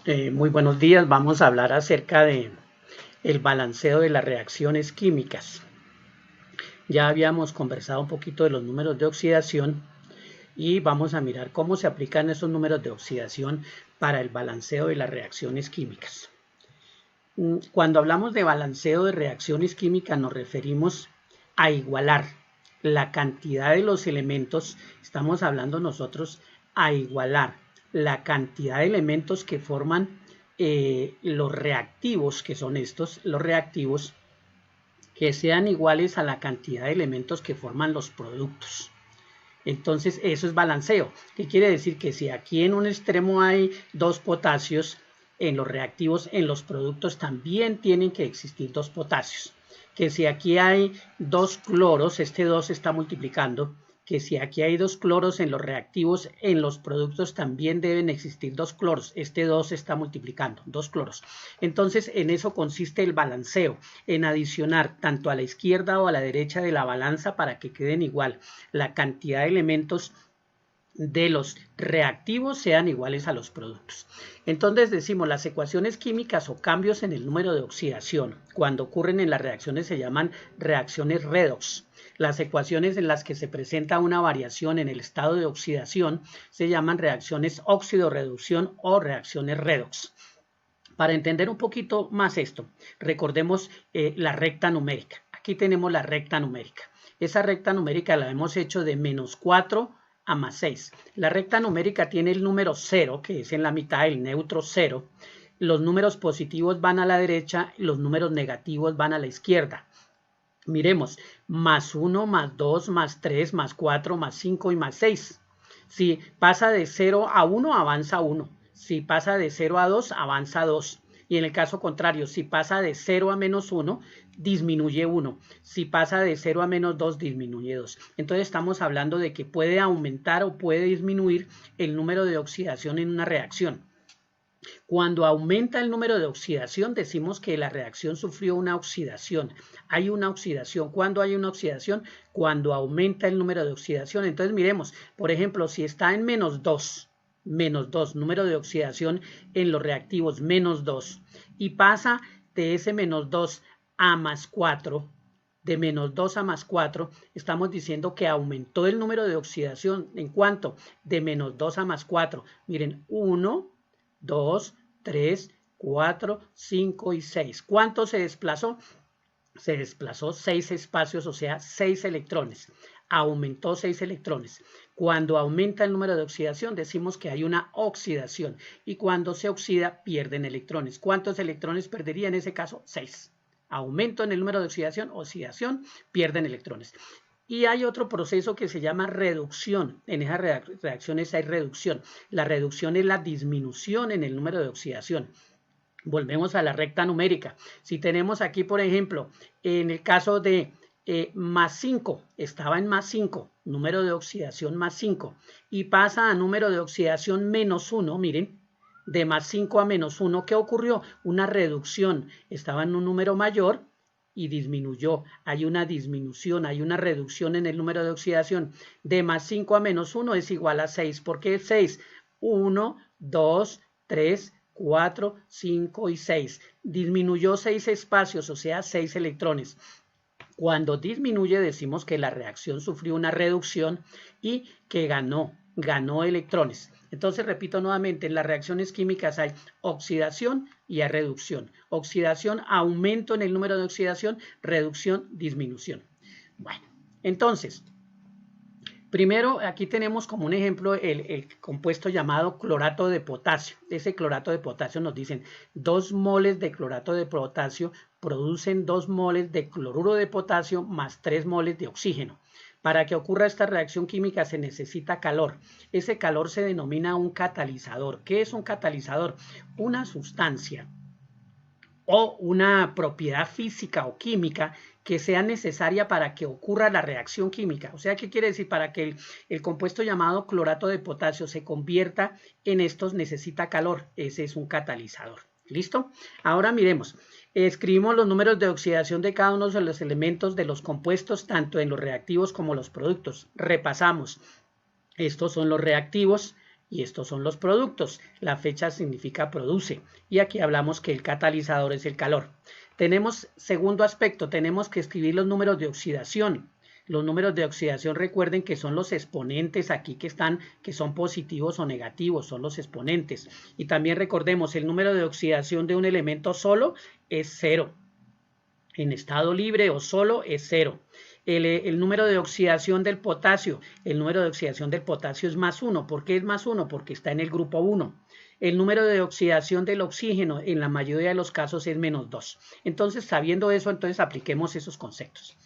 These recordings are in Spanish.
Muy buenos días, vamos a hablar acerca de el balanceo de las reacciones químicas. Ya habíamos conversado un poquito de los números de oxidación y vamos a mirar cómo se aplican esos números de oxidación para el balanceo de las reacciones químicas. Cuando hablamos de balanceo de reacciones químicas nos referimos a igualar la cantidad de los elementos, estamos hablando nosotros a igualar la cantidad de elementos que forman los reactivos, que son estos, los reactivos, que sean iguales a la cantidad de elementos que forman los productos. Entonces eso es balanceo. ¿Qué quiere decir? Que si aquí en un extremo hay 2 potasios, en los reactivos, en los productos también tienen que existir 2 potasios. Que si aquí hay 2 cloros, este 2 se está multiplicando. Que si aquí hay 2 cloros en los reactivos, en los productos también deben existir 2 cloros. Este 2 se está multiplicando, 2 cloros. Entonces en eso consiste el balanceo, en adicionar tanto a la izquierda o a la derecha de la balanza para que queden igual la cantidad de elementos de los reactivos sean iguales a los productos. Entonces decimos las ecuaciones químicas o cambios en el número de oxidación cuando ocurren en las reacciones se llaman reacciones redox. Las ecuaciones en las que se presenta una variación en el estado de oxidación se llaman reacciones óxido-reducción o reacciones redox. Para entender un poquito más esto, recordemos la recta numérica. Aquí tenemos la recta numérica. Esa recta numérica la hemos hecho de menos 4 a más 6. La recta numérica tiene el número 0, que es en la mitad, el neutro 0. Los números positivos van a la derecha, los números negativos van a la izquierda. Miremos, más 1, más 2, más 3, más 4, más 5 y más 6. Si pasa de 0 a 1, avanza 1. Si pasa de 0 a 2, avanza 2. Y en el caso contrario, si pasa de 0 a menos 1, disminuye 1. Si pasa de 0 a menos 2, disminuye 2. Entonces estamos hablando de que puede aumentar o puede disminuir el número de oxidación en una reacción. Cuando aumenta el número de oxidación, decimos que la reacción sufrió una oxidación. Hay una oxidación. ¿Cuándo hay una oxidación? Cuando aumenta el número de oxidación. Entonces miremos, por ejemplo, si está en menos 2, número de oxidación en los reactivos, menos 2, y pasa de ese menos 2 a más 4, de menos 2 a más 4, estamos diciendo que aumentó el número de oxidación. ¿En cuánto? De menos 2 a más 4. Miren, 1, 2, 3, 4, 5 y 6. ¿Cuánto se desplazó? Se desplazó 6 espacios, o sea, 6 electrones. Aumentó 6 electrones. Cuando aumenta el número de oxidación, decimos que hay una oxidación. Y cuando se oxida, pierden electrones. ¿Cuántos electrones perdería en ese caso? 6. Aumento en el número de oxidación, pierden electrones. Y hay otro proceso que se llama reducción. En esas reacciones hay reducción. La reducción es la disminución en el número de oxidación. Volvemos a la recta numérica. Si tenemos aquí, por ejemplo, en el caso de más 5, estaba en más 5, número de oxidación más 5, y pasa a número de oxidación menos 1, miren, de más 5 a menos 1, ¿qué ocurrió? Una reducción. Estaba en un número mayor y disminuyó. Hay una disminución, hay una reducción en el número de oxidación. De más 5 a menos 1 es igual a 6. ¿Por qué 6? 1, 2, 3, 4, 5 y 6. Disminuyó 6 espacios, o sea, 6 electrones. Cuando disminuye decimos que la reacción sufrió una reducción y que ganó electrones. Entonces, repito nuevamente, en las reacciones químicas hay oxidación y hay reducción. Oxidación, aumento en el número de oxidación, reducción, disminución. Bueno, entonces, primero, aquí tenemos como un ejemplo el compuesto llamado clorato de potasio. Ese clorato de potasio nos dicen 2 moles de clorato de potasio producen 2 moles de cloruro de potasio más 3 moles de oxígeno. Para que ocurra esta reacción química se necesita calor. Ese calor se denomina un catalizador. ¿Qué es un catalizador? Una sustancia o una propiedad física o química que sea necesaria para que ocurra la reacción química. O sea, ¿qué quiere decir? Para que el compuesto llamado clorato de potasio se convierta en estos necesita calor. Ese es un catalizador. ¿Listo? Ahora miremos. Escribimos los números de oxidación de cada uno de los elementos de los compuestos, tanto en los reactivos como los productos. Repasamos. Estos son los reactivos. y estos son los productos. La fecha significa produce y aquí hablamos que el catalizador es el calor. Tenemos segundo aspecto, tenemos que escribir los números de oxidación. Los números de oxidación, recuerden que son los exponentes aquí que están, que son positivos o negativos, son los exponentes. Y también recordemos, el número de oxidación de un elemento solo es 0. En estado libre o solo es 0. El número de oxidación del potasio, el número de oxidación del potasio es más 1. ¿Por qué es más 1? Porque está en el grupo 1. El número de oxidación del oxígeno en la mayoría de los casos es menos 2. Entonces, sabiendo eso, entonces apliquemos esos conceptos.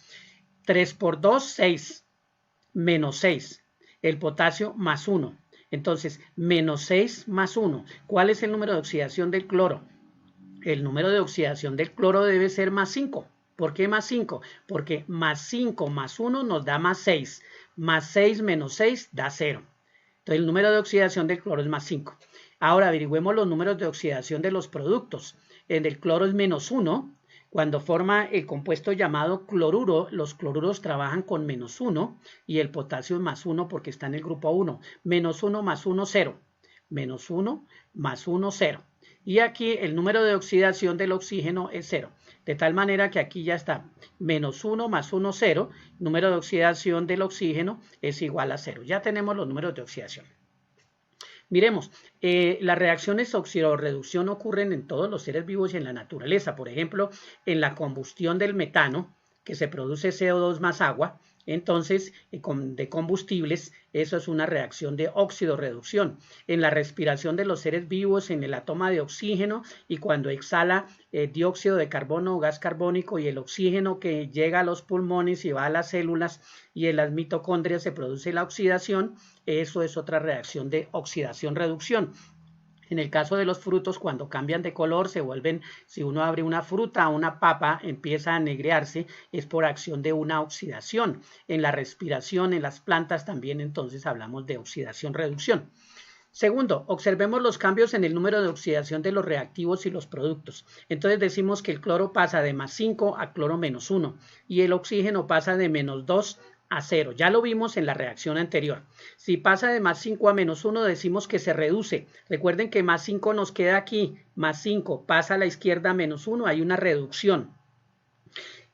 3 por 2, 6, menos 6. El potasio más 1. Entonces, menos 6 más 1. ¿Cuál es el número de oxidación del cloro? El número de oxidación del cloro debe ser más 5. ¿Por qué más 5? Porque más 5 más 1 nos da más 6. Más 6 menos 6 da 0. Entonces, el número de oxidación del cloro es más 5. Ahora, averigüemos los números de oxidación de los productos. En el cloro es menos 1. Cuando forma el compuesto llamado cloruro, los cloruros trabajan con menos 1 y el potasio es más 1 porque está en el grupo 1. Menos 1 más 1, 0. Menos 1 más 1, 0. Y aquí el número de oxidación del oxígeno es 0. De tal manera que aquí ya está. Menos 1 más 1, 0. Número de oxidación del oxígeno es igual a 0. Ya tenemos los números de oxidación. Miremos, las reacciones oxidorreducción ocurren en todos los seres vivos y en la naturaleza. Por ejemplo, en la combustión del metano, que se produce CO2 más agua, entonces de combustibles, eso es una reacción de oxidorreducción. En la respiración de los seres vivos, en la toma de oxígeno y cuando exhala dióxido de carbono o gas carbónico y el oxígeno que llega a los pulmones y va a las células y en las mitocondrias se produce la oxidación, eso es otra reacción de oxidación-reducción. En el caso de los frutos, cuando cambian de color, se vuelven, si uno abre una fruta o una papa, empieza a negrearse, es por acción de una oxidación. En la respiración, en las plantas también, entonces hablamos de oxidación-reducción. Segundo, observemos los cambios en el número de oxidación de los reactivos y los productos. Entonces decimos que el cloro pasa de más 5 a cloro menos 1 y el oxígeno pasa de menos 2 a 0. Ya lo vimos en la reacción anterior. Si pasa de más 5 a menos 1, decimos que se reduce. Recuerden que más 5 nos queda aquí, más 5 pasa a la izquierda a menos 1, hay una reducción.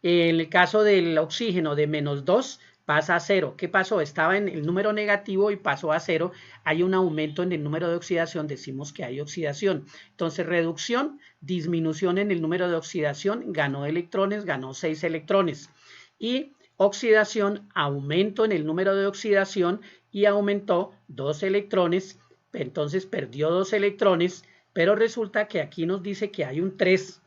En el caso del oxígeno de menos 2, pasa a 0. ¿Qué pasó? Estaba en el número negativo y pasó a 0. Hay un aumento en el número de oxidación, decimos que hay oxidación. Entonces, reducción, disminución en el número de oxidación, ganó electrones, ganó 6 electrones. Y oxidación, aumento en el número de oxidación y aumentó 2 electrones, entonces perdió 2 electrones, pero resulta que aquí nos dice que hay un 3,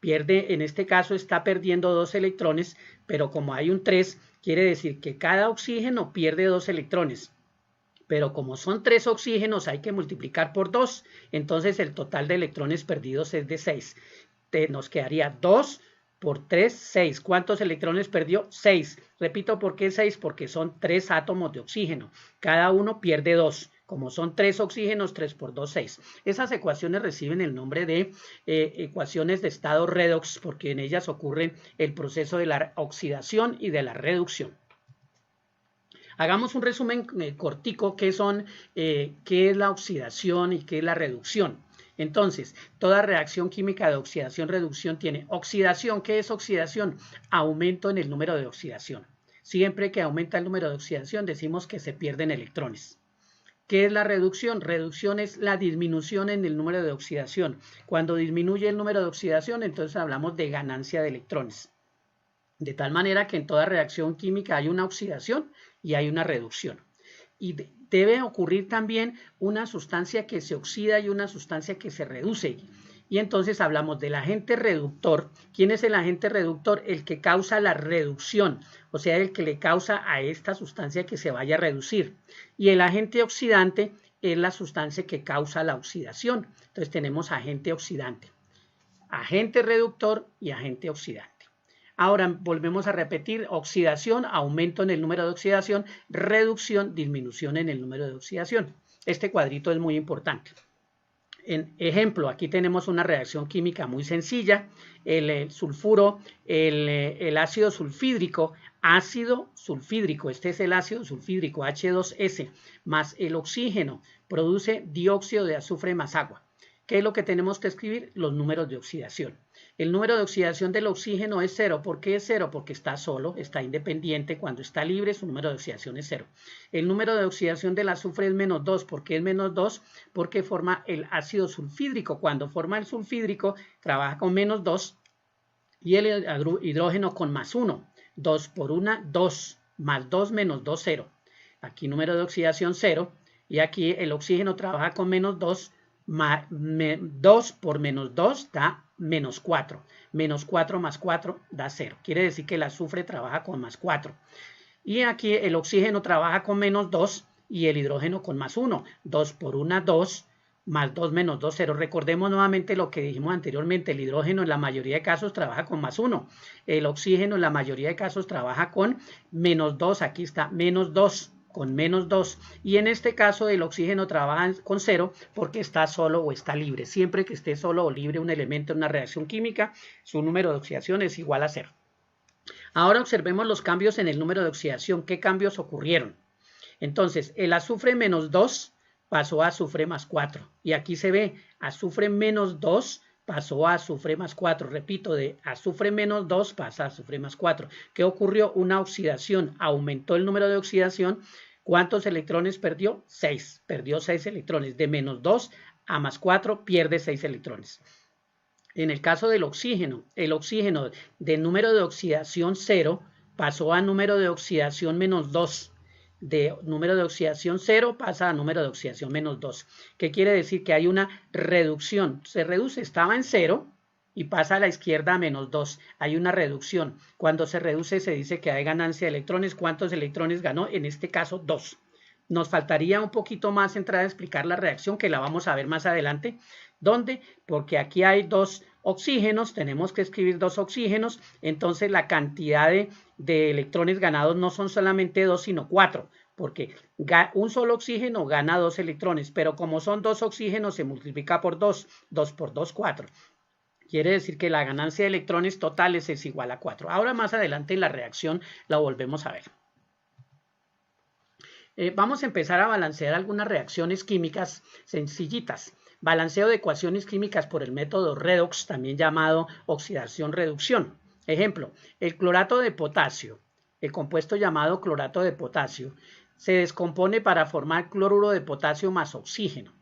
pierde, en este caso está perdiendo 2 electrones, pero como hay un 3, quiere decir que cada oxígeno pierde 2 electrones, pero como son 3 oxígenos hay que multiplicar por 2, entonces el total de electrones perdidos es de 6, nos quedaría 2 por 3, 6. ¿Cuántos electrones perdió? 6. Repito, ¿por qué 6? Porque son 3 átomos de oxígeno. Cada uno pierde 2. Como son 3 oxígenos, 3 por 2, 6. Esas ecuaciones reciben el nombre de ecuaciones de estado redox porque en ellas ocurre el proceso de la oxidación y de la reducción. Hagamos un resumen cortico qué es la oxidación y qué es la reducción. Entonces, toda reacción química de oxidación-reducción tiene oxidación. ¿Qué es oxidación? Aumento en el número de oxidación. Siempre que aumenta el número de oxidación, decimos que se pierden electrones. ¿Qué es la reducción? Reducción es la disminución en el número de oxidación. Cuando disminuye el número de oxidación, entonces hablamos de ganancia de electrones. De tal manera que en toda reacción química hay una oxidación y hay una reducción. Y debe ocurrir también una sustancia que se oxida y una sustancia que se reduce. Y entonces hablamos del agente reductor. ¿Quién es el agente reductor? El que causa la reducción, o sea, el que le causa a esta sustancia que se vaya a reducir. Y el agente oxidante es la sustancia que causa la oxidación. Entonces tenemos agente oxidante, agente reductor y agente oxidante. Ahora volvemos a repetir, oxidación, aumento en el número de oxidación, reducción, disminución en el número de oxidación. Este cuadrito es muy importante. En ejemplo, aquí tenemos una reacción química muy sencilla, el sulfuro, el ácido sulfídrico, este es el ácido sulfídrico H2S, más el oxígeno, produce dióxido de azufre más agua. ¿Qué es lo que tenemos que escribir? Los números de oxidación. El número de oxidación del oxígeno es 0. ¿Por qué es 0? Porque está solo, está independiente. Cuando está libre, su número de oxidación es 0. El número de oxidación del azufre es menos 2. ¿Por qué es menos 2? Porque forma el ácido sulfídrico. Cuando forma el sulfídrico, trabaja con menos 2 y el hidrógeno con más 1. 2 por 1, 2. Más 2 menos 2, 0. Aquí número de oxidación 0. Y aquí el oxígeno trabaja con menos 2. 2 por menos 2 da menos 4. Menos 4 más 4 da 0. Quiere decir que el azufre trabaja con más 4. Y aquí el oxígeno trabaja con menos 2 y el hidrógeno con más 1. 2 por 1, 2. Más 2 menos 2, 0. Recordemos nuevamente lo que dijimos anteriormente. El hidrógeno en la mayoría de casos trabaja con más 1. El oxígeno en la mayoría de casos trabaja con menos 2. Aquí está menos 2. Con menos 2 y en este caso el oxígeno trabaja con 0 porque está solo o está libre. Siempre que esté solo o libre un elemento en una reacción química, su número de oxidación es igual a 0. Ahora observemos los cambios en el número de oxidación. ¿Qué cambios ocurrieron? Entonces, el azufre menos 2 pasó a azufre más 4 y aquí se ve azufre menos 2 pasó a azufre más 4. Repito, de azufre menos 2 pasa a azufre más 4. ¿Qué ocurrió? Una oxidación. Aumentó el número de oxidación. ¿Cuántos electrones perdió? 6. Perdió 6 electrones. De menos 2 a más 4 pierde 6 electrones. En el caso del oxígeno, el oxígeno de número de oxidación 0 pasó a número de oxidación menos 2. De número de oxidación 0 pasa a número de oxidación menos 2. ¿Qué quiere decir? Que hay una reducción. Se reduce, estaba en 0 y pasa a la izquierda a menos 2. Hay una reducción. Cuando se reduce se dice que hay ganancia de electrones. ¿Cuántos electrones ganó? En este caso 2. Nos faltaría un poquito más entrar a explicar la reacción, que la vamos a ver más adelante. ¿Dónde? Porque aquí hay 2 oxígenos, tenemos que escribir 2 oxígenos, entonces la cantidad de electrones ganados no son solamente 2 sino 4, porque un solo oxígeno gana 2 electrones, pero como son 2 oxígenos se multiplica por 2, 2 por 2, 4. Quiere decir que la ganancia de electrones totales es igual a 4. Ahora más adelante en la reacción la volvemos a ver. Vamos a empezar a balancear algunas reacciones químicas sencillitas. Balanceo de ecuaciones químicas por el método redox, también llamado oxidación-reducción. Ejemplo, el clorato de potasio, el compuesto llamado clorato de potasio, se descompone para formar cloruro de potasio más oxígeno.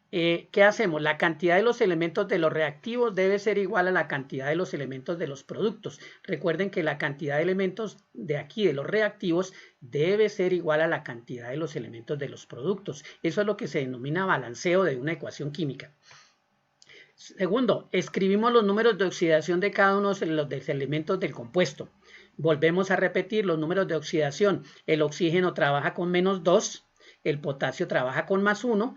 ¿Qué hacemos? La cantidad de los elementos de los reactivos debe ser igual a la cantidad de los elementos de los productos. Recuerden que la cantidad de elementos de aquí, de los reactivos, debe ser igual a la cantidad de los elementos de los productos. Eso es lo que se denomina balanceo de una ecuación química. Segundo, escribimos los números de oxidación de cada uno de los elementos del compuesto. Volvemos a repetir los números de oxidación. El oxígeno trabaja con menos 2, el potasio trabaja con más 1,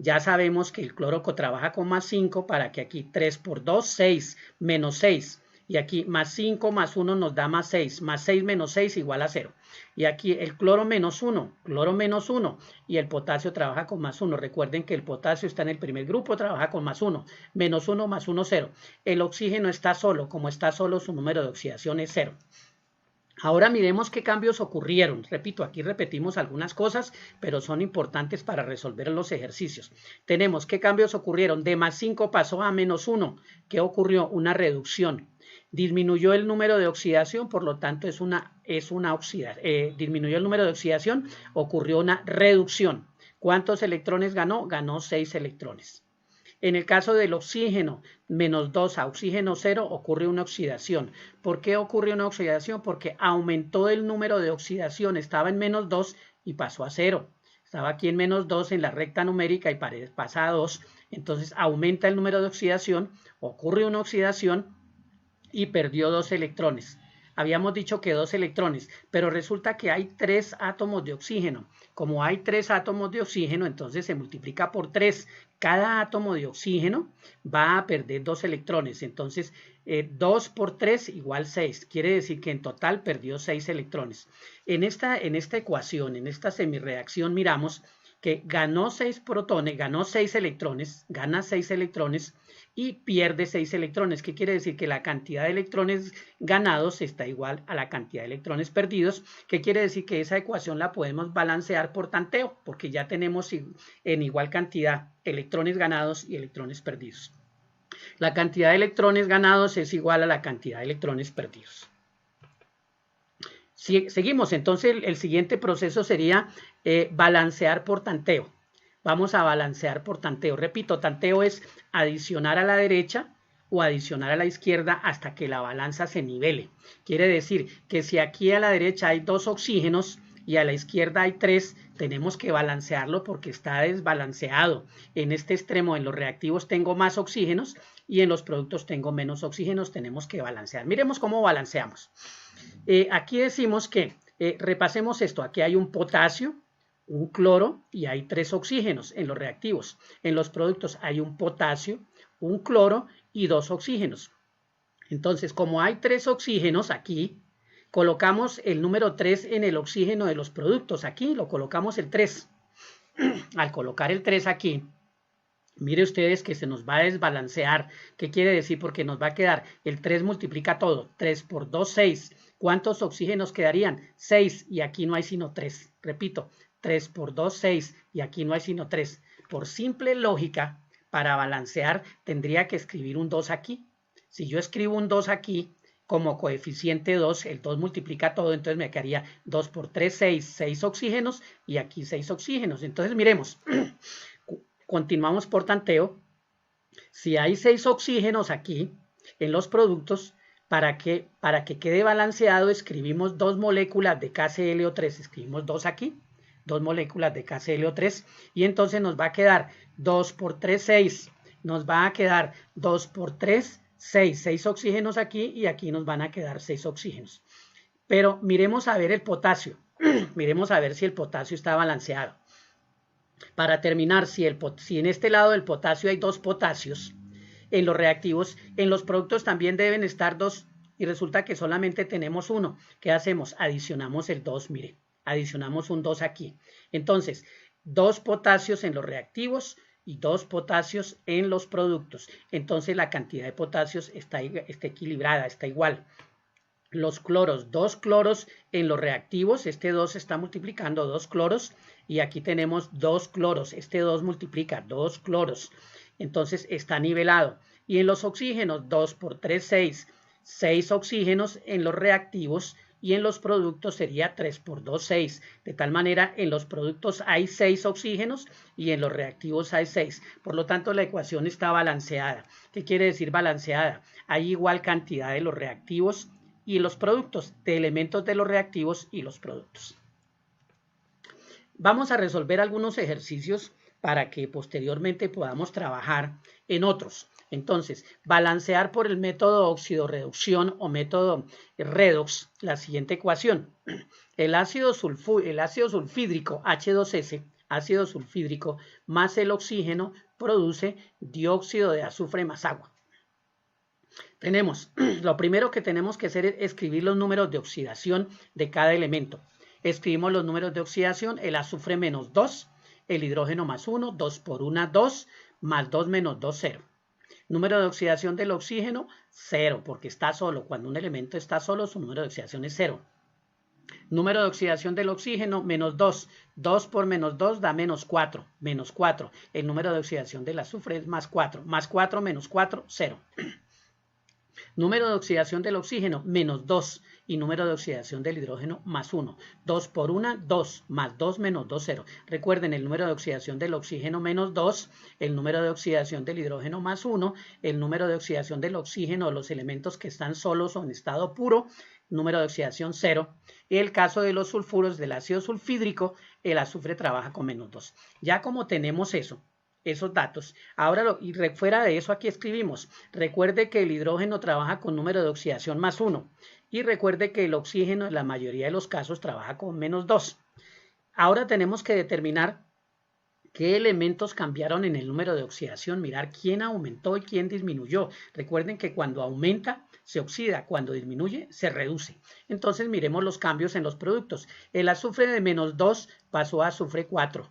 ya sabemos que el cloro trabaja con más 5 para que aquí 3 por 2, 6, menos 6. Y aquí más 5 más 1 nos da más 6. Más 6 menos 6 igual a 0. Y aquí el cloro menos 1, y el potasio trabaja con más 1. Recuerden que el potasio está en el primer grupo, trabaja con más 1. Menos 1 más 1, 0. El oxígeno está solo. Como está solo, su número de oxidación es 0. Ahora miremos qué cambios ocurrieron. Repito, aquí repetimos algunas cosas, pero son importantes para resolver los ejercicios. Tenemos qué cambios ocurrieron. De más 5 pasó a menos 1. ¿Qué ocurrió? Una reducción. Disminuyó el número de oxidación, por lo tanto disminuyó el número de oxidación, ocurrió una reducción. ¿Cuántos electrones ganó? Ganó 6 electrones. En el caso del oxígeno, menos 2 a oxígeno 0, ocurre una oxidación. ¿Por qué ocurre una oxidación? Porque aumentó el número de oxidación, estaba en menos 2 y pasó a 0. Estaba aquí en menos 2 en la recta numérica y pasa a 2. Entonces aumenta el número de oxidación, ocurre una oxidación y perdió 2 electrones. Habíamos dicho que 2 electrones, pero resulta que hay 3 átomos de oxígeno. Como hay 3 átomos de oxígeno, entonces se multiplica por 3. Cada átomo de oxígeno va a perder 2 electrones. Entonces, 2 por 3 igual 6. Quiere decir que en total perdió 6 electrones. En esta ecuación, en esta semirreacción, miramos que ganó 6 protones, ganó 6 electrones, gana 6 electrones y pierde 6 electrones. ¿Qué quiere decir? Que la cantidad de electrones ganados está igual a la cantidad de electrones perdidos. ¿Qué quiere decir? Que esa ecuación la podemos balancear por tanteo, porque ya tenemos en igual cantidad electrones ganados y electrones perdidos. La cantidad de electrones ganados es igual a la cantidad de electrones perdidos. Seguimos, entonces el siguiente proceso sería balancear por tanteo. Vamos a balancear por tanteo. Repito, tanteo es adicionar a la derecha o adicionar a la izquierda hasta que la balanza se nivele. Quiere decir que si aquí a la derecha hay 2 oxígenos y a la izquierda hay 3, tenemos que balancearlo porque está desbalanceado. En este extremo, en los reactivos, tengo más oxígenos y en los productos tengo menos oxígenos. Tenemos que balancear. Miremos cómo balanceamos. Aquí decimos que repasemos esto. Aquí hay un potasio, un cloro y hay 3 oxígenos en los reactivos. En los productos hay un potasio, un cloro y 2 oxígenos. Entonces, como hay 3 oxígenos aquí, colocamos el número 3 en el oxígeno de los productos. Aquí lo colocamos el 3. Al colocar el 3 aquí, mire ustedes que se nos va a desbalancear. ¿Qué quiere decir? Porque nos va a quedar el 3 multiplica todo. 3 por 2, 6. ¿Cuántos oxígenos quedarían? 6 y aquí no hay sino 3. Repito, 3 por 2, 6 y aquí no hay sino 3. Por simple lógica, para balancear tendría que escribir un 2 aquí. Si yo escribo un 2 aquí como coeficiente 2, el 2 multiplica todo, entonces me quedaría 2 por 3, 6, 6 oxígenos y aquí 6 oxígenos. Entonces miremos, continuamos por tanteo. Si hay 6 oxígenos aquí en los productos, para que quede balanceado, escribimos 2 moléculas de KClO3, escribimos 2 aquí, 2 moléculas de KClO3, y entonces nos va a quedar 2 por 3, 6, nos va a quedar 2 por 3, 6, 6 oxígenos aquí, y aquí nos van a quedar 6 oxígenos. Pero miremos a ver el potasio, miremos a ver si el potasio está balanceado. Para terminar, si en este lado del potasio hay 2 potasios, en los reactivos, en los productos también deben estar 2 y resulta que solamente tenemos 1. ¿Qué hacemos? Adicionamos el 2, mire, adicionamos un 2 aquí. Entonces, 2 potasios en los reactivos y 2 potasios en los productos. Entonces la cantidad de potasios está equilibrada, está igual. Los cloros, 2 cloros en los reactivos, este 2 está multiplicando 2 cloros y aquí tenemos 2 cloros, este 2 multiplica 2 cloros. Entonces está nivelado. Y en los oxígenos, 2 por 3, 6. 6 oxígenos en los reactivos y en los productos sería 3 por 2, 6. De tal manera, en los productos hay 6 oxígenos y en los reactivos hay 6. Por lo tanto, la ecuación está balanceada. ¿Qué quiere decir balanceada? Hay igual cantidad de los reactivos y los productos, de elementos de los reactivos y los productos. Vamos a resolver algunos ejercicios para que posteriormente podamos trabajar en otros. Entonces, balancear por el método oxidorreducción o método redox la siguiente ecuación. El ácido sulfídrico H2S, ácido sulfídrico más el oxígeno produce dióxido de azufre más agua. Lo primero que tenemos que hacer es escribir los números de oxidación de cada elemento. Escribimos los números de oxidación, el azufre menos 2, el hidrógeno más 1, 2 por 1, 2, más 2 menos 2, 0. Número de oxidación del oxígeno, 0, porque está solo. Cuando un elemento está solo, su número de oxidación es 0. Número de oxidación del oxígeno, menos 2. 2 por menos 2 da menos 4. Menos 4. El número de oxidación del azufre es más 4. Más 4 menos 4, 0. Número de oxidación del oxígeno, menos 2. Y número de oxidación del hidrógeno, más 1. 2 por 1, 2. Más 2 menos 2, 0. Recuerden, el número de oxidación del oxígeno, menos 2. El número de oxidación del hidrógeno, más 1. El número de oxidación del oxígeno de los elementos que están solos o en estado puro, número de oxidación, 0. Y el caso de los sulfuros del ácido sulfídrico, el azufre trabaja con menos 2. Ya como tenemos esos datos. Ahora, fuera de eso, aquí escribimos. Recuerde que el hidrógeno trabaja con número de oxidación más 1. Y recuerde que el oxígeno en la mayoría de los casos trabaja con menos 2. Ahora tenemos que determinar qué elementos cambiaron en el número de oxidación. Mirar quién aumentó y quién disminuyó. Recuerden que cuando aumenta se oxida, cuando disminuye se reduce. Entonces miremos los cambios en los productos. El azufre de menos 2 pasó a azufre 4.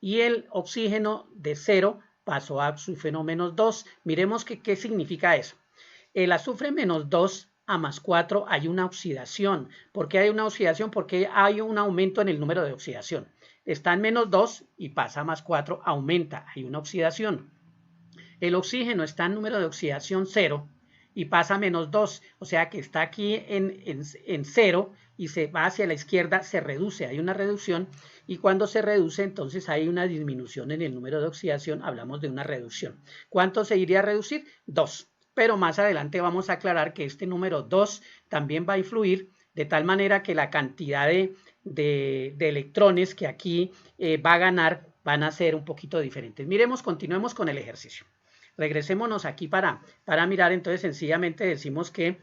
y el oxígeno de 0 pasó a azufre -2. Miremos qué significa eso. El azufre -2 a +4 hay una oxidación. ¿Por qué hay una oxidación? Porque hay un aumento en el número de oxidación. Está en -2 y pasa a +4, aumenta, hay una oxidación. El oxígeno está en número de oxidación 0 y pasa a -2, o sea que está aquí en 0 y se va hacia la izquierda, se reduce, hay una reducción, y cuando se reduce entonces hay una disminución en el número de oxidación, hablamos de una reducción. ¿Cuánto se iría a reducir? 2. Pero más adelante vamos a aclarar que este número 2 también va a influir de tal manera que la cantidad de electrones que aquí va a ganar van a ser un poquito diferentes. Miremos, continuemos con el ejercicio. Regresémonos aquí para mirar, entonces sencillamente decimos que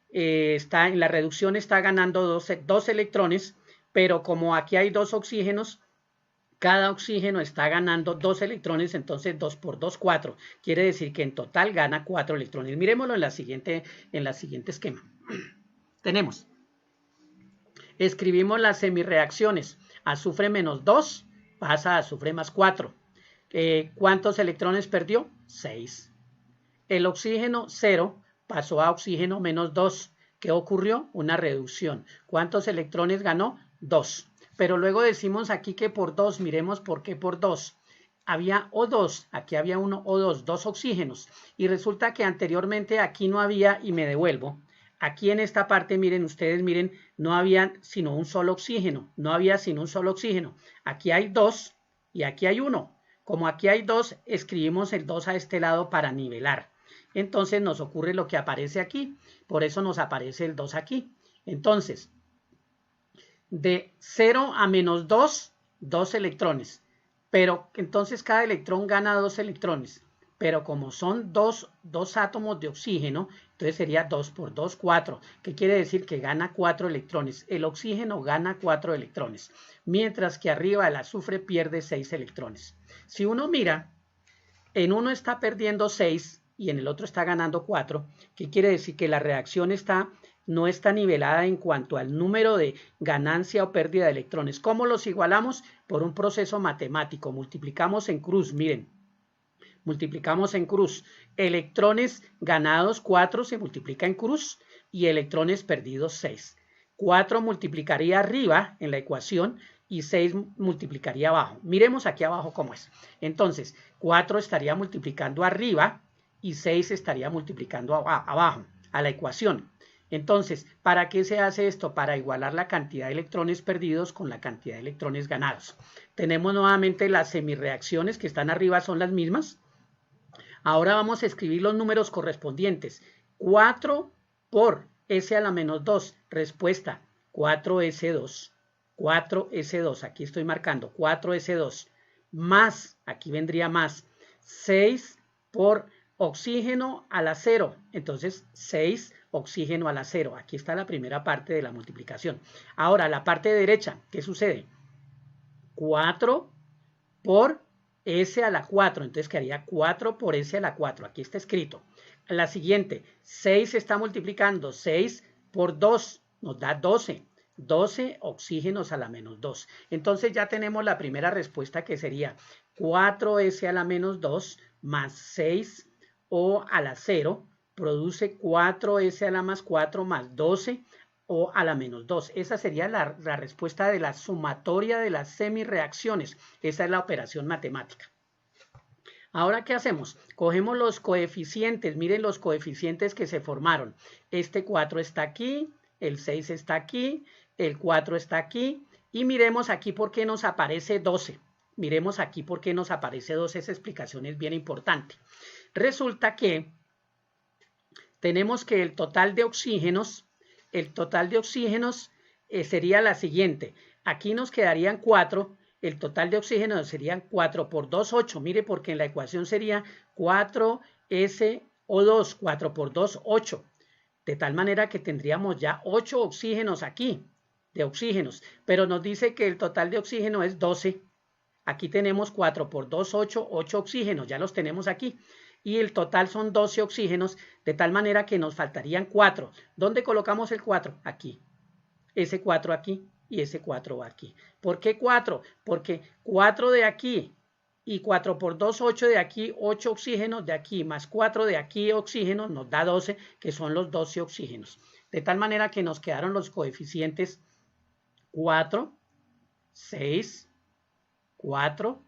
en la reducción está ganando dos electrones, pero como aquí hay dos oxígenos, cada oxígeno está ganando 2 electrones, entonces 2 por 2, 4. Quiere decir que en total gana 4 electrones. Miremoslo en la siguiente esquema. Tenemos, escribimos las semirreacciones. Azufre -2 pasa a azufre +4. ¿Cuántos electrones perdió? 6. El oxígeno 0 pasó a oxígeno -2. ¿Qué ocurrió? Una reducción. ¿Cuántos electrones ganó? 2. Pero luego decimos aquí que por 2, miremos por qué por 2. Había O2, aquí había uno O2, 2 oxígenos. Y resulta que anteriormente aquí no había, y me devuelvo. Aquí en esta parte, miren ustedes, miren, no había sino un solo oxígeno. No había sino un solo oxígeno. Aquí hay 2 y aquí hay 1. Como aquí hay 2, escribimos el 2 a este lado para nivelar. Entonces nos ocurre lo que aparece aquí. Por eso nos aparece el 2 aquí. Entonces, de 0 a -2, 2 electrones. Pero entonces cada electrón gana 2 electrones. Pero como son dos átomos de oxígeno, entonces sería 2 por 2, 4. ¿Qué quiere decir? Que gana 4 electrones. El oxígeno gana 4 electrones. Mientras que arriba el azufre pierde 6 electrones. Si uno mira, en uno está perdiendo 6 y en el otro está ganando 4. ¿Qué quiere decir? Que la reacción no está nivelada en cuanto al número de ganancia o pérdida de electrones. ¿Cómo los igualamos? Por un proceso matemático. Multiplicamos en cruz, miren. Multiplicamos en cruz. Electrones ganados 4 se multiplica en cruz y electrones perdidos 6. 4 multiplicaría arriba en la ecuación y 6 multiplicaría abajo. Miremos aquí abajo cómo es. Entonces, 4 estaría multiplicando arriba y 6 estaría multiplicando abajo a la ecuación. Entonces, ¿para qué se hace esto? Para igualar la cantidad de electrones perdidos con la cantidad de electrones ganados. Tenemos nuevamente las semirreacciones que están arriba, son las mismas. Ahora vamos a escribir los números correspondientes. 4 por S a la -2. Respuesta, 4S2. 4S2. Aquí estoy marcando 4S2. Más, aquí vendría más, 6 por oxígeno a la 0. Entonces, 6 oxígeno a la 0. Aquí está la primera parte de la multiplicación. Ahora, la parte derecha, ¿qué sucede? 4 por S a la 4, entonces quedaría 4 por S a la 4, aquí está escrito. La siguiente, 6 está multiplicando, 6 por 2 nos da 12, 12 oxígenos a la -2. Entonces ya tenemos la primera respuesta que sería 4S a la -2 más 6 O a la 0 produce 4S a la +4 más 12 O a la -2. Esa sería la respuesta de la sumatoria de las semirreacciones. Esa es la operación matemática. Ahora, ¿qué hacemos? Cogemos los coeficientes. Miren los coeficientes que se formaron. Este 4 está aquí, el 6 está aquí, el 4 está aquí. Y miremos aquí por qué nos aparece 12. Miremos aquí por qué nos aparece 12. Esa explicación es bien importante. Resulta que tenemos que el total de oxígenos sería la siguiente. Aquí nos quedarían 4. El total de oxígeno serían 4 por 2, 8. Mire, porque en la ecuación sería 4SO2. 4 por 2, 8. De tal manera que tendríamos ya 8 oxígenos aquí, de oxígenos. Pero nos dice que el total de oxígeno es 12. Aquí tenemos 4 por 2, 8. 8 oxígenos. Ya los tenemos aquí. Y el total son 12 oxígenos, de tal manera que nos faltarían 4. ¿Dónde colocamos el 4? Aquí. Ese 4 aquí. y ese 4 va aquí. ¿Por qué 4? Porque 4 de aquí y 4 por 2, 8 de aquí, 8 oxígenos de aquí, más 4 de aquí oxígenos, nos da 12, que son los 12 oxígenos. De tal manera que nos quedaron los coeficientes 4, 6, 4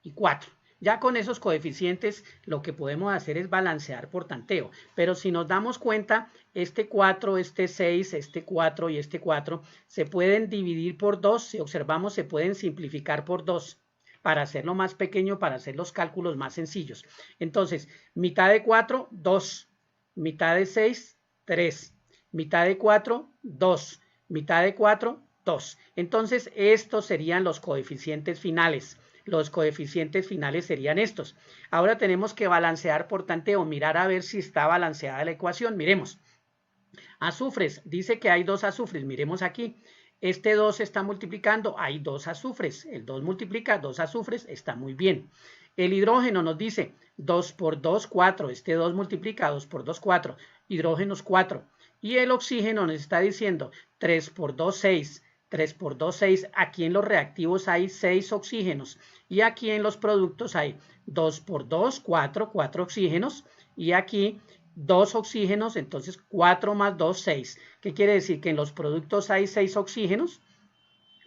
y 4. Ya con esos coeficientes lo que podemos hacer es balancear por tanteo. Pero si nos damos cuenta, este 4, este 6, este 4 y este 4 se pueden dividir por 2. Si observamos, se pueden simplificar por 2 para hacerlo más pequeño, para hacer los cálculos más sencillos. Entonces, mitad de 4, 2. Mitad de 6, 3. Mitad de 4, 2. Mitad de 4, 2. Entonces, estos serían los coeficientes finales. Los coeficientes finales serían estos. Ahora tenemos que balancear por tanteo, mirar a ver si está balanceada la ecuación. Miremos. Azufres, dice que hay 2 azufres. Miremos aquí. Este 2 está multiplicando, hay 2 azufres. El 2 multiplica 2 azufres, está muy bien. El hidrógeno nos dice 2 por 2, 4. Este 2 multiplica 2 por 2, 4. Hidrógenos 4. Y el oxígeno nos está diciendo 3 por 2, 6. 3 por 2, 6. Aquí en los reactivos hay 6 oxígenos. Y aquí en los productos hay 2 por 2, 4. 4 oxígenos. Y aquí 2 oxígenos. Entonces 4 más 2, 6. ¿Qué quiere decir? Que en los productos hay 6 oxígenos.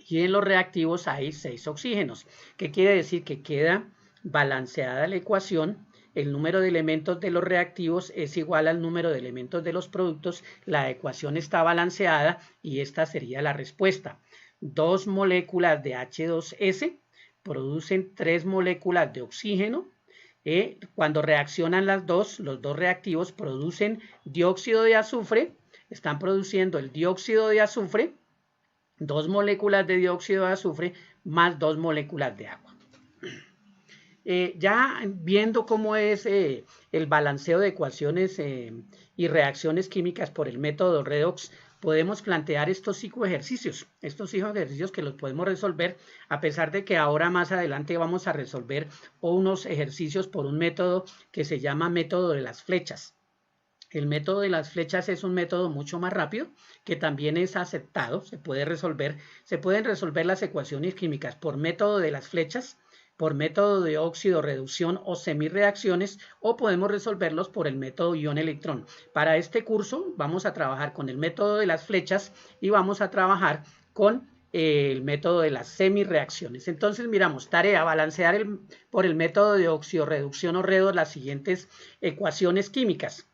Y en los reactivos hay 6 oxígenos. ¿Qué quiere decir? Que queda balanceada la ecuación. El número de elementos de los reactivos es igual al número de elementos de los productos. La ecuación está balanceada y esta sería la respuesta. 2 moléculas de H2S producen 3 moléculas de oxígeno. Cuando reaccionan los dos reactivos producen dióxido de azufre. Están produciendo el dióxido de azufre, 2 moléculas de dióxido de azufre más 2 moléculas de agua. Ya viendo cómo es el balanceo de ecuaciones y reacciones químicas por el método redox, podemos plantear estos 5 ejercicios. Estos 5 ejercicios que los podemos resolver, a pesar de que ahora más adelante vamos a resolver unos ejercicios por un método que se llama método de las flechas. El método de las flechas es un método mucho más rápido, que también es aceptado, se pueden resolver las ecuaciones químicas por método de las flechas, por método de óxido, reducción o semirreacciones, o podemos resolverlos por el método ion-electrón. Para este curso vamos a trabajar con el método de las flechas y vamos a trabajar con el método de las semirreacciones. Entonces miramos, tarea, balancear por el método de óxido, reducción o redox las siguientes ecuaciones químicas.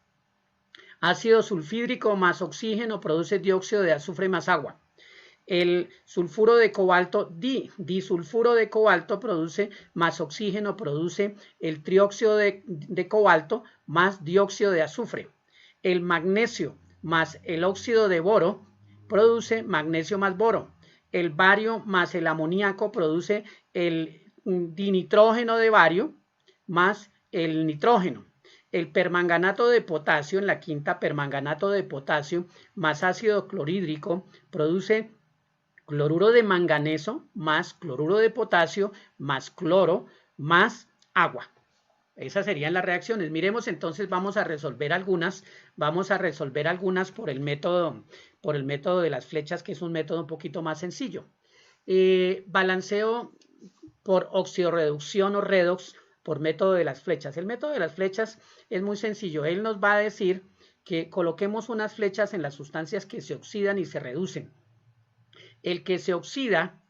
Ácido sulfídrico más oxígeno produce dióxido de azufre más agua. El sulfuro de cobalto, disulfuro de cobalto produce más oxígeno, produce el trióxido de cobalto más dióxido de azufre. El magnesio más el óxido de boro produce magnesio más boro. El bario más el amoníaco produce el dinitrógeno de bario más el nitrógeno. El permanganato de potasio, en la quinta, permanganato de potasio más ácido clorhídrico produce cloruro de manganeso más cloruro de potasio más cloro más agua. Esas serían las reacciones. Miremos entonces, vamos a resolver algunas por el método de las flechas, que es un método un poquito más sencillo. Balanceo por oxidorreducción o redox por método de las flechas. El método de las flechas es muy sencillo. Él nos va a decir que coloquemos unas flechas en las sustancias que se oxidan y se reducen. El que se oxida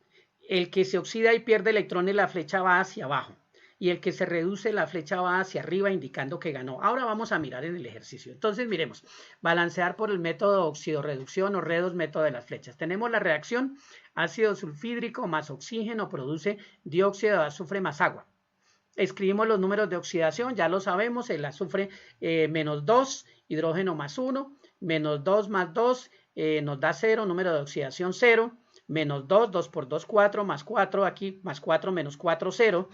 y pierde electrones, la flecha va hacia abajo. Y el que se reduce, la flecha va hacia arriba, indicando que ganó. Ahora vamos a mirar en el ejercicio. Entonces, miremos. Balancear por el método oxidorreducción o redox, método de las flechas. Tenemos la reacción. Ácido sulfídrico más oxígeno produce dióxido de azufre más agua. Escribimos los números de oxidación, ya lo sabemos, el azufre menos 2, hidrógeno más 1, menos 2 más 2 nos da 0, número de oxidación 0, menos 2, 2 por 2, 4, más 4 aquí, más 4 menos 4, 0,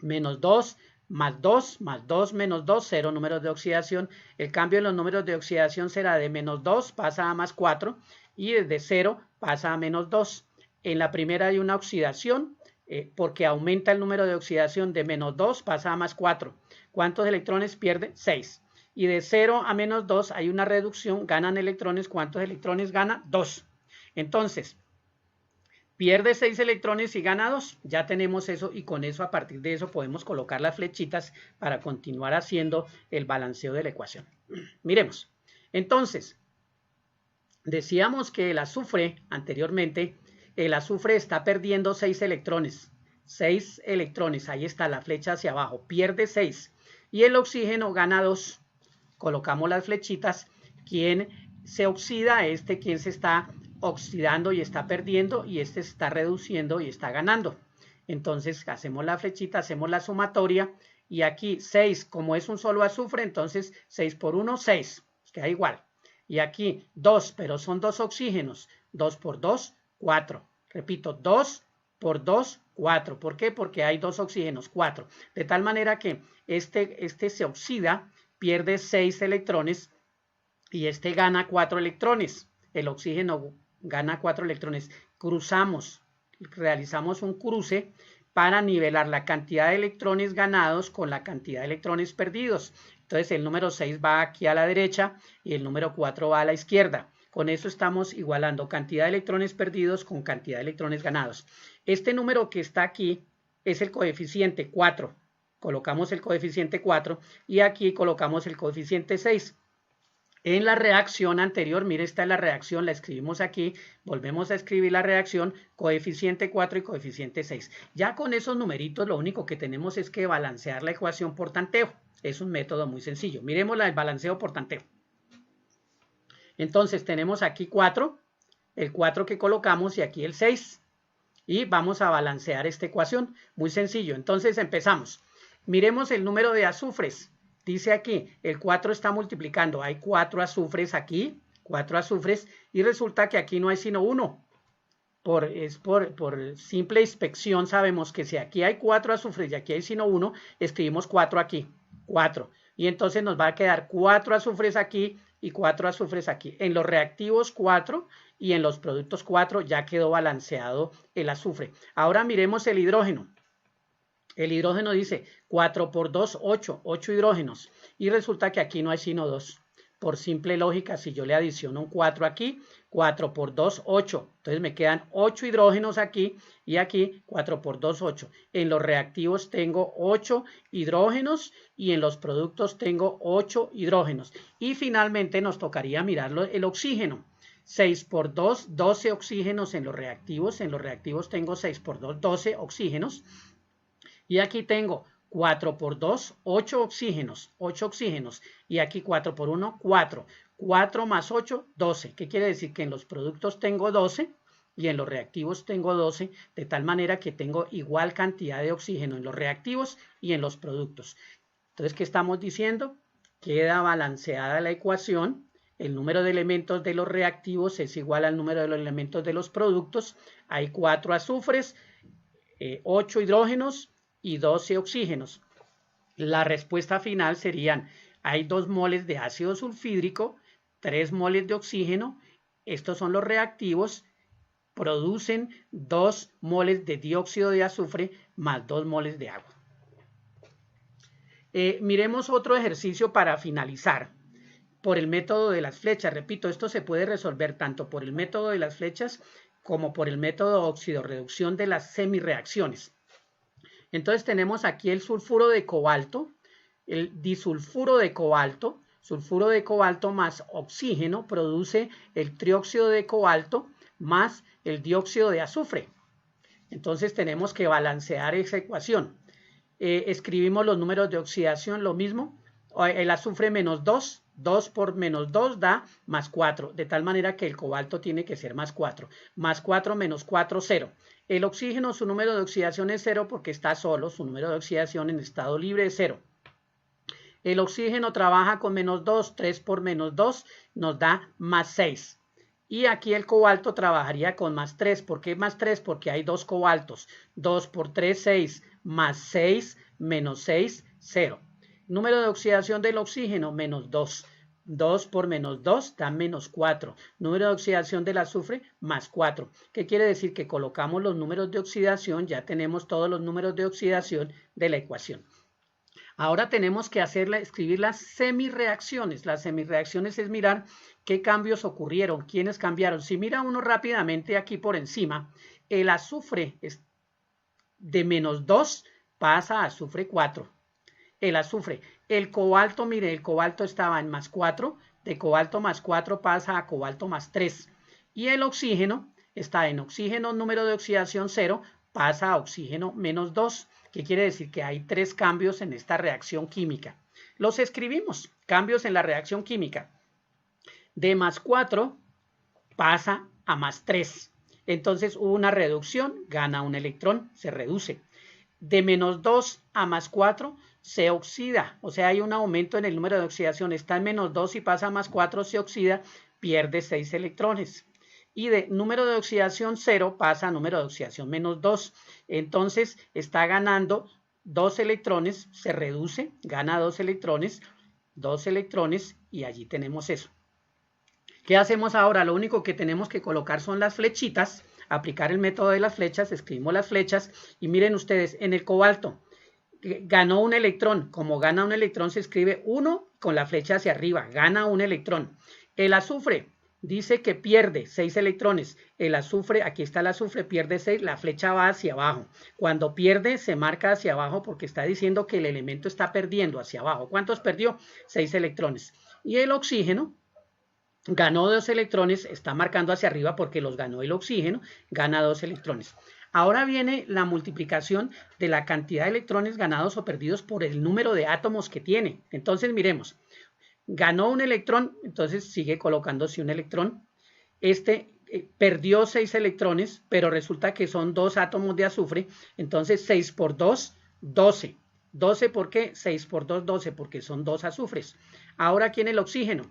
menos 2, más 2, más 2 menos 2, 0 números de oxidación. El cambio en los números de oxidación será de menos 2 pasa a más 4 y desde 0 pasa a menos 2. En la primera hay una oxidación, porque aumenta el número de oxidación de menos 2 pasa a más 4. ¿Cuántos electrones pierde? 6. Y de 0 a menos 2 hay una reducción, ganan electrones. ¿Cuántos electrones gana? 2. Entonces, Pierde 6 electrones y gana 2. Ya tenemos eso y con eso, a partir de eso, podemos colocar las flechitas para continuar haciendo el balanceo de la ecuación. Miremos. Entonces, decíamos que el azufre, anteriormente, el azufre está perdiendo 6 electrones. 6 electrones, ahí está la flecha hacia abajo, pierde 6. Y el oxígeno gana 2. Colocamos las flechitas. ¿Quién se oxida? ¿Quién se está oxidando y está perdiendo? Y se está reduciendo y está ganando. Entonces hacemos la flechita, hacemos la sumatoria. Y aquí 6, como es un solo azufre, entonces 6 por 1, 6. Queda igual. Y aquí 2, pero son 2 oxígenos. 2 por 2, 4. Repito, 2 por 2, 4. ¿Por qué? Porque hay 2 oxígenos, 4. De tal manera que este se oxida, pierde 6 electrones y gana 4 electrones. El oxígeno gana 4 electrones. Cruzamos, realizamos un cruce para nivelar la cantidad de electrones ganados con la cantidad de electrones perdidos. Entonces el número 6 va aquí a la derecha y el número 4 va a la izquierda. Con eso estamos igualando cantidad de electrones perdidos con cantidad de electrones ganados. Este número que está aquí es el coeficiente 4. Colocamos el coeficiente 4 y aquí colocamos el coeficiente 6. En la reacción anterior, mire, esta es la reacción, la escribimos aquí, volvemos a escribir la reacción, coeficiente 4 y coeficiente 6. Ya con esos numeritos lo único que tenemos es que balancear la ecuación por tanteo. Es un método muy sencillo. Miremos el balanceo por tanteo. Entonces tenemos aquí 4, el 4 que colocamos y aquí el 6. Y vamos a balancear esta ecuación. Muy sencillo. Entonces empezamos. Miremos el número de azufres. Dice aquí, el 4 está multiplicando, hay 4 azufres aquí, 4 azufres, y resulta que aquí no hay sino 1. Por simple inspección sabemos que si aquí hay 4 azufres y aquí hay sino 1, escribimos 4 aquí, 4. Y entonces nos va a quedar 4 azufres aquí y 4 azufres aquí. En los reactivos 4 y en los productos 4 ya quedó balanceado el azufre. Ahora miremos el hidrógeno. El hidrógeno dice 4 por 2, 8, 8 hidrógenos. Y resulta que aquí no hay sino 2. Por simple lógica, si yo le adiciono un 4 aquí, 4 por 2, 8. Entonces me quedan 8 hidrógenos aquí y aquí 4 por 2, 8. En los reactivos tengo 8 hidrógenos y en los productos tengo 8 hidrógenos. Y finalmente nos tocaría mirar el oxígeno. 6 por 2, 12 oxígenos en los reactivos. En los reactivos tengo 6 por 2, 12 oxígenos. Y aquí tengo 4 por 2, 8 oxígenos, 8 oxígenos. Y aquí 4 por 1, 4. 4 más 8, 12. ¿Qué quiere decir? Que en los productos tengo 12 y en los reactivos tengo 12, de tal manera que tengo igual cantidad de oxígeno en los reactivos y en los productos. Entonces, ¿qué estamos diciendo? Queda balanceada la ecuación. El número de elementos de los reactivos es igual al número de los elementos de los productos. Hay 4 azufres, 8 hidrógenos y 12 oxígenos. La respuesta final serían, hay 2 moles de ácido sulfídrico, 3 moles de oxígeno, estos son los reactivos, producen 2 moles de dióxido de azufre más 2 moles de agua. Miremos otro ejercicio para finalizar. Por el método de las flechas, repito, esto se puede resolver tanto por el método de las flechas como por el método de oxidorreducción de las semirreacciones. Entonces tenemos aquí el sulfuro de cobalto, el disulfuro de cobalto, sulfuro de cobalto más oxígeno produce el trióxido de cobalto más el dióxido de azufre. Entonces tenemos que balancear esa ecuación. Escribimos los números de oxidación, lo mismo, el azufre menos 2, 2 por menos 2 da más 4, de tal manera que el cobalto tiene que ser más 4. Más 4 menos 4, 0. El oxígeno, su número de oxidación es 0 porque está solo, su número de oxidación en estado libre es 0. El oxígeno trabaja con menos 2, 3 por menos 2 nos da más 6. Y aquí el cobalto trabajaría con más 3. ¿Por qué más 3? Porque hay 2 cobaltos. 2 por 3, 6, más 6 menos 6, 0. Número de oxidación del oxígeno, menos 2. 2 por menos 2 da menos 4. Número de oxidación del azufre, más 4. ¿Qué quiere decir? Que colocamos los números de oxidación, ya tenemos todos los números de oxidación de la ecuación. Ahora tenemos que escribir las semirreacciones. Las semirreacciones es mirar qué cambios ocurrieron, quiénes cambiaron. Si mira uno rápidamente aquí por encima, el azufre de -2 pasa a azufre 4. El azufre, el cobalto, mire, el cobalto estaba en +4, de cobalto +4 pasa a cobalto +3. Y el oxígeno está en oxígeno número de oxidación 0, pasa a oxígeno -2. ¿Qué quiere decir? Que hay 3 cambios en esta reacción química. Los escribimos, cambios en la reacción química. De +4 pasa a +3. Entonces hubo una reducción, gana un electrón, se reduce. De -2 a +4 se oxida, o sea, hay un aumento en el número de oxidación. Está en -2 y pasa a +4, se oxida, pierde 6 electrones. Y de número de oxidación 0 pasa a número de oxidación -2. Entonces está ganando 2 electrones, se reduce, gana 2 electrones y allí tenemos eso. ¿Qué hacemos ahora? Lo único que tenemos que colocar son las flechitas, aplicar el método de las flechas, escribimos las flechas y miren ustedes, en el cobalto ganó un electrón, como gana un electrón se escribe 1 con la flecha hacia arriba, gana un electrón. El azufre dice que pierde 6 electrones, el azufre, aquí está el azufre, pierde 6, la flecha va hacia abajo. Cuando pierde se marca hacia abajo porque está diciendo que el elemento está perdiendo hacia abajo. ¿Cuántos perdió? 6 electrones. Y el oxígeno ganó 2 electrones, está marcando hacia arriba porque los ganó el oxígeno, gana 2 electrones. Ahora viene la multiplicación de la cantidad de electrones ganados o perdidos por el número de átomos que tiene. Entonces miremos, ganó un electrón, entonces sigue colocándose un electrón. Perdió 6 electrones, pero resulta que son 2 átomos de azufre, entonces 6 por 2, 12. 12 ¿por qué? 6 por 2, 12, porque son 2 azufres. Ahora aquí en el oxígeno,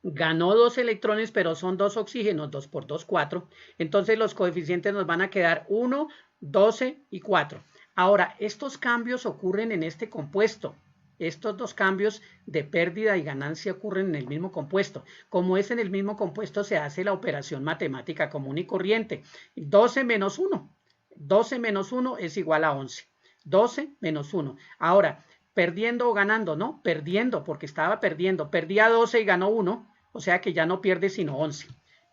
ganó 2 electrones, pero son 2 oxígenos, 2 por 2, 4. Entonces los coeficientes nos van a quedar 1, 12 y 4. Ahora, estos cambios ocurren en este compuesto. Estos dos cambios de pérdida y ganancia ocurren en el mismo compuesto. Como es en el mismo compuesto, se hace la operación matemática común y corriente. 12 menos 1. 12 menos 1 es igual a 11. 12 menos 1. Ahora, perdiendo o ganando, ¿no? Perdiendo, porque estaba perdiendo. Perdía 12 y ganó 1. O sea que ya no pierde sino 11.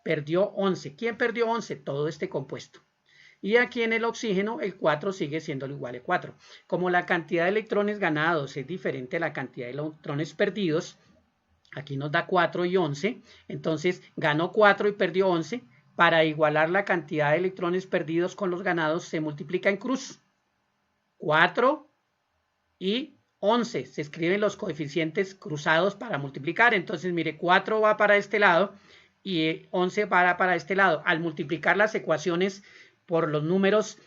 Perdió 11. ¿Quién perdió 11? Todo este compuesto. Y aquí en el oxígeno el 4 sigue siendo igual a 4. Como la cantidad de electrones ganados es diferente a la cantidad de electrones perdidos, aquí nos da 4 y 11. Entonces ganó 4 y perdió 11. Para igualar la cantidad de electrones perdidos con los ganados se multiplica en cruz. 4 y 11, se escriben los coeficientes cruzados para multiplicar. Entonces mire, 4 va para este lado y 11 va para este lado. Al multiplicar las ecuaciones por los números,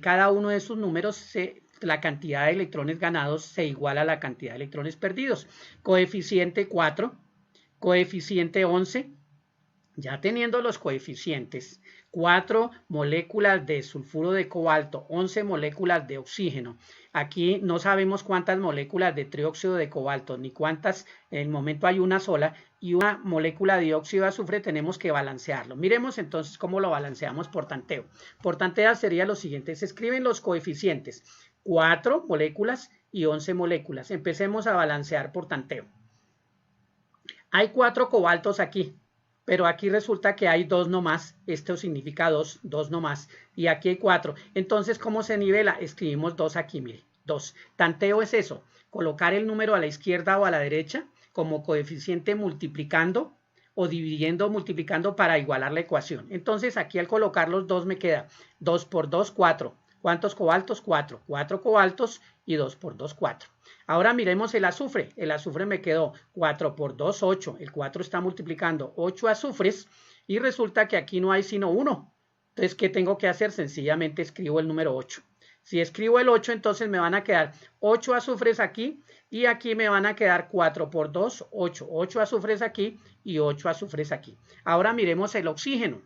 cada uno de esos números, la cantidad de electrones ganados se iguala a la cantidad de electrones perdidos. Coeficiente 4, coeficiente 11, ya teniendo los coeficientes, 4 moléculas de sulfuro de cobalto, 11 moléculas de oxígeno. Aquí no sabemos cuántas moléculas de trióxido de cobalto, ni cuántas, en el momento hay una sola, y una molécula de dióxido de azufre tenemos que balancearlo. Miremos entonces cómo lo balanceamos por tanteo. Por tanteo sería lo siguiente, se escriben los coeficientes, 4 moléculas y 11 moléculas. Empecemos a balancear por tanteo. Hay 4 cobaltos aquí, pero aquí resulta que hay 2 nomás, esto significa 2 nomás, y aquí hay 4. Entonces, ¿cómo se nivela? Escribimos 2 aquí, mire, 2. Tanteo es eso, colocar el número a la izquierda o a la derecha como coeficiente multiplicando o dividiendo o multiplicando para igualar la ecuación. Entonces, aquí al colocar los 2 me queda 2 por 2, 4. ¿Cuántos cobaltos? 4. 4 cobaltos y 2 por 2, 4. Ahora miremos el azufre. El azufre me quedó 4 por 2, 8. El 4 está multiplicando 8 azufres y resulta que aquí no hay sino 1. Entonces, ¿qué tengo que hacer? Sencillamente escribo el número 8. Si escribo el 8, entonces me van a quedar 8 azufres aquí y aquí me van a quedar 4 por 2, 8. 8 azufres aquí y 8 azufres aquí. Ahora miremos el oxígeno.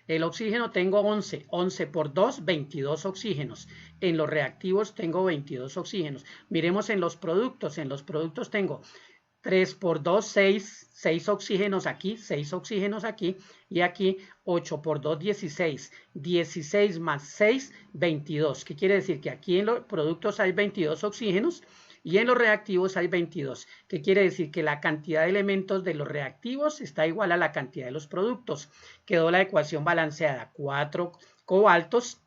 El oxígeno tengo 11, 11 por 2, 22 oxígenos. En los reactivos tengo 22 oxígenos. Miremos en los productos tengo 3 por 2, 6, 6 oxígenos aquí, 6 oxígenos aquí y aquí 8 por 2, 16. 16 más 6, 22. ¿Qué quiere decir? Que aquí en los productos hay 22 oxígenos y en los reactivos hay 22. ¿Qué quiere decir? Que la cantidad de elementos de los reactivos está igual a la cantidad de los productos. Quedó la ecuación balanceada: 4 cobaltos,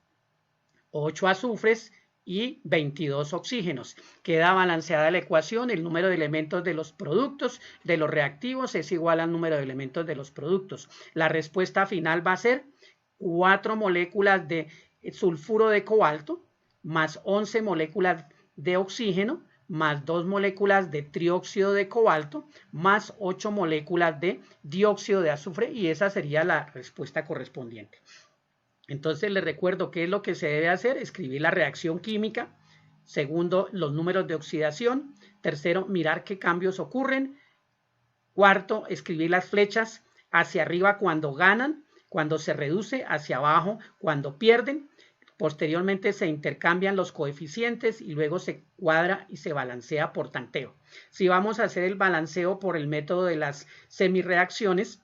8 azufres y 22 oxígenos. Queda balanceada la ecuación: el número de elementos de los productos de los reactivos es igual al número de elementos de los productos. La respuesta final va a ser 4 moléculas de sulfuro de cobalto más 11 moléculas de oxígeno más 2 moléculas de trióxido de cobalto más 8 moléculas de dióxido de azufre, y esa sería la respuesta correspondiente. Entonces les recuerdo qué es lo que se debe hacer: escribir la reacción química. Segundo, los números de oxidación. Tercero, mirar qué cambios ocurren. Cuarto, escribir las flechas hacia arriba cuando ganan, cuando se reduce, hacia abajo cuando pierden. Posteriormente se intercambian los coeficientes y luego se cuadra y se balancea por tanteo. Si vamos a hacer el balanceo por el método de las semirreacciones,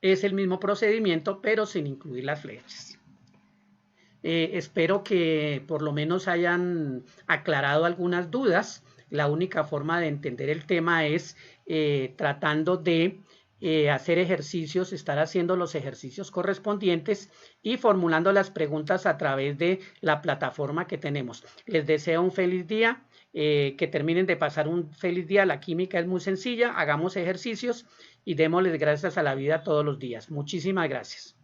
es el mismo procedimiento, pero sin incluir las flechas. Espero que por lo menos hayan aclarado algunas dudas. La única forma de entender el tema es tratando de hacer ejercicios, estar haciendo los ejercicios correspondientes y formulando las preguntas a través de la plataforma que tenemos. Les deseo un feliz día, que terminen de pasar un feliz día. La química es muy sencilla, hagamos ejercicios y démosles gracias a la vida todos los días. Muchísimas gracias.